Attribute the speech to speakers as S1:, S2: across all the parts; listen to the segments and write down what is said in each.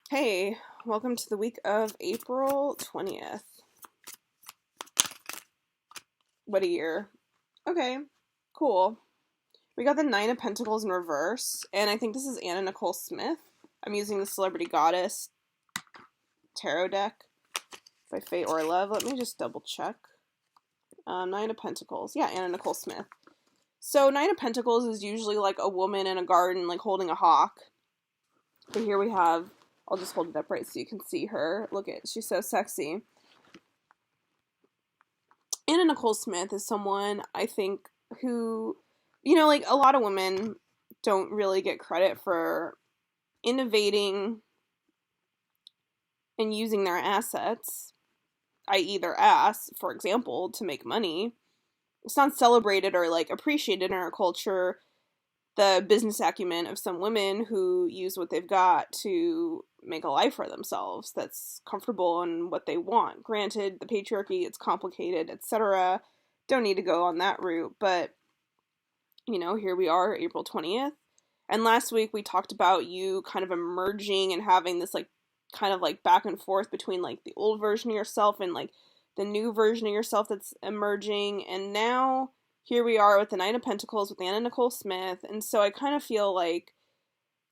S1: Hey, welcome to the week of April 20th. What a year. Okay, cool. We got the Nine of Pentacles in reverse, and I think this is Anna Nicole Smith. I'm using the Celebrity Goddess tarot deck by Faye Orlove. Let me just double check. Nine of Pentacles. Yeah, Anna Nicole Smith. So, Nine of Pentacles is usually like a woman in a garden, like holding a hawk. But here we have, I'll just hold it up right so you can see her. Look at, she's so sexy. Anna Nicole Smith is someone I think who, like a lot of women don't really get credit for innovating and using their assets, i.e., their ass, for example, to make money. It's not celebrated or like appreciated in our culture. The business acumen of some women who use what they've got to make a life for themselves that's comfortable and what they want. Granted, the patriarchy, it's complicated, etc. Don't need to go on that route, but here we are, April 20th. And last week we talked about you kind of emerging and having this like kind of like back and forth between like the old version of yourself and like the new version of yourself that's emerging. And now here we are with the Nine of Pentacles with Anna Nicole Smith. And so I kind of feel like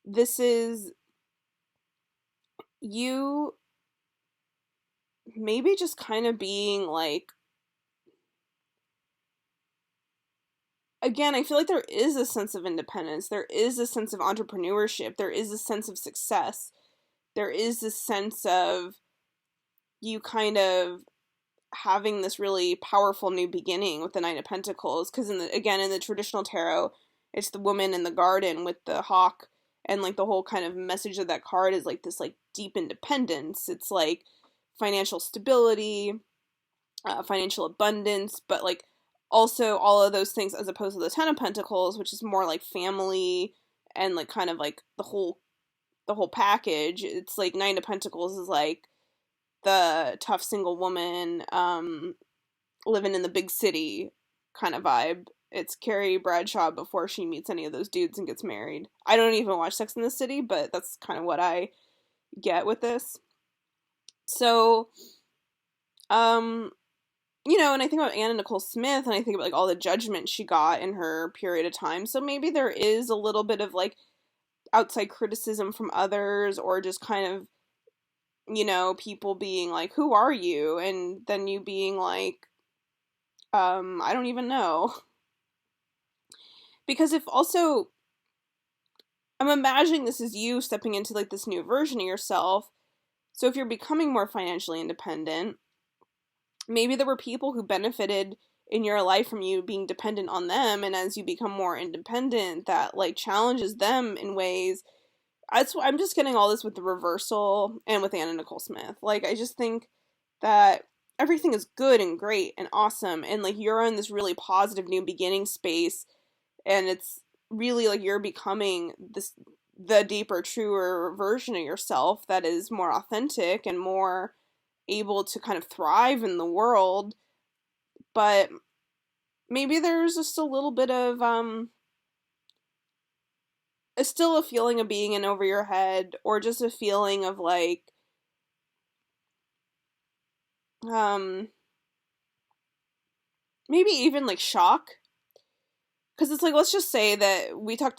S1: this is you maybe just kind of being like, again, I feel like there is a sense of independence. There is a sense of entrepreneurship. There is a sense of success. There is a sense of you kind of having this really powerful new beginning with the Nine of Pentacles. Because in the traditional tarot, it's the woman in the garden with the hawk, and like the whole kind of message of that card is like this like deep independence. It's like financial stability, financial abundance, but like also all of those things as opposed to the Ten of Pentacles, which is more like family and like kind of like the whole package. It's like Nine of Pentacles is like the tough single woman living in the big city kind of vibe. It's Carrie Bradshaw before she meets any of those dudes and gets married. I don't even watch Sex in the City, but that's kind of what I get with this. So, and I think about Anna Nicole Smith, and I think about like all the judgment she got in her period of time. So maybe there is a little bit of like outside criticism from others, or just kind of, people being like, "Who are you?" And then you being like, I don't even know. Because if also, I'm imagining this is you stepping into like this new version of yourself. So if you're becoming more financially independent, maybe there were people who benefited in your life from you being dependent on them, and as you become more independent, that like challenges them in ways. I'm just getting all this with the reversal and with Anna Nicole Smith. Like, I just think that everything is good and great and awesome, and like you're in this really positive new beginning space, and it's really like you're becoming the deeper, truer version of yourself that is more authentic and more able to kind of thrive in the world. But maybe there's just a little bit of it's still a feeling of being in over your head, or just a feeling of like um maybe even like shock, because it's like, let's just say that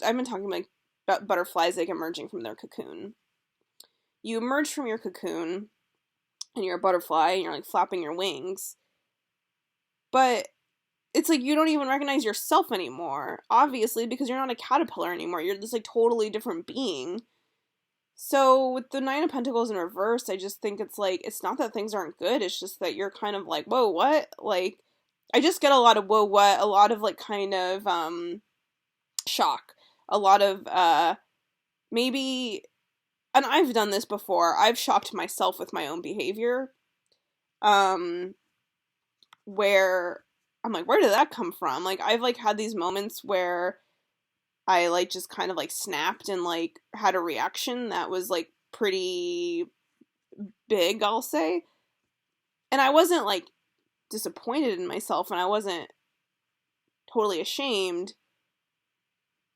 S1: I've been talking like about butterflies like emerging from their cocoon. You emerge from your cocoon and you're a butterfly and you're like flapping your wings, but it's like you don't even recognize yourself anymore, obviously, because you're not a caterpillar anymore. You're this like totally different being. So with the Nine of Pentacles in reverse, I just think it's like, it's not that things aren't good, it's just that you're kind of like, whoa, what? Like, I just get a lot of whoa, what? A lot of like kind of shock. A lot of maybe, and I've done this before. I've shocked myself with my own behavior. Um where I'm like, where did that come from? Like, I've like had these moments where I like just kind of like snapped and like had a reaction that was like pretty big, I'll say. And I wasn't like disappointed in myself, and I wasn't totally ashamed.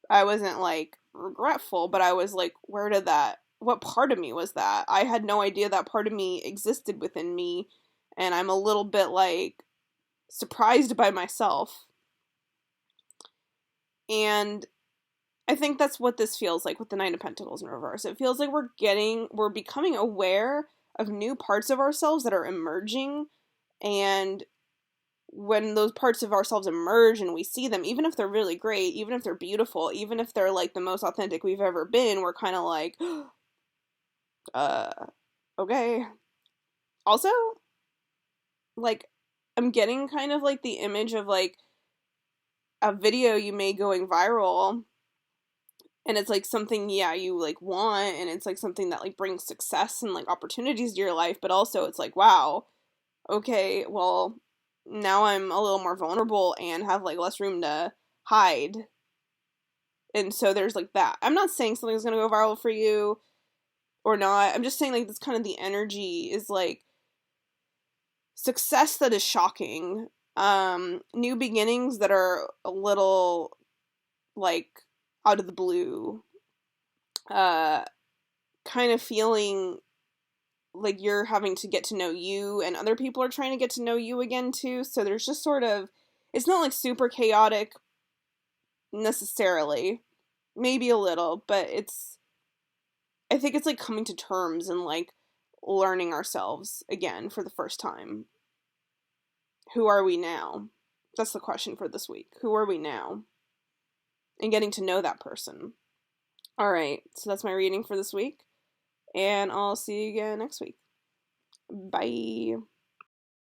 S1: I wasn't like regretful, but I was like, where did that what part of me was that? I had no idea that part of me existed within me, and I'm a little bit, like, surprised by myself. And I think that's what this feels like with the Nine of Pentacles in reverse. It feels like we're becoming aware of new parts of ourselves that are emerging, and when those parts of ourselves emerge and we see them, even if they're really great, even if they're beautiful, even if they're, like, the most authentic we've ever been, we're kind of like, okay. Also, like, I'm getting kind of, like, the image of, like, a video you made going viral, and it's, like, something, yeah, you, like, want, and it's, like, something that, like, brings success and, like, opportunities to your life, but also it's like, wow, okay, well, now I'm a little more vulnerable and have, like, less room to hide. And so there's, like, that. I'm not saying something's gonna go viral for you or not. I'm just saying, like, this kind of the energy is, like, success that is shocking. New beginnings that are a little, like, out of the blue. Kind of feeling like you're having to get to know you, and other people are trying to get to know you again too. So there's just sort of, it's not, like, super chaotic necessarily, maybe a little, but I think it's, like, coming to terms and, like, learning ourselves again for the first time. Who are we now? That's the question for this week. Who are we now? And getting to know that person. All right, so that's my reading for this week, and I'll see you again next week. Bye.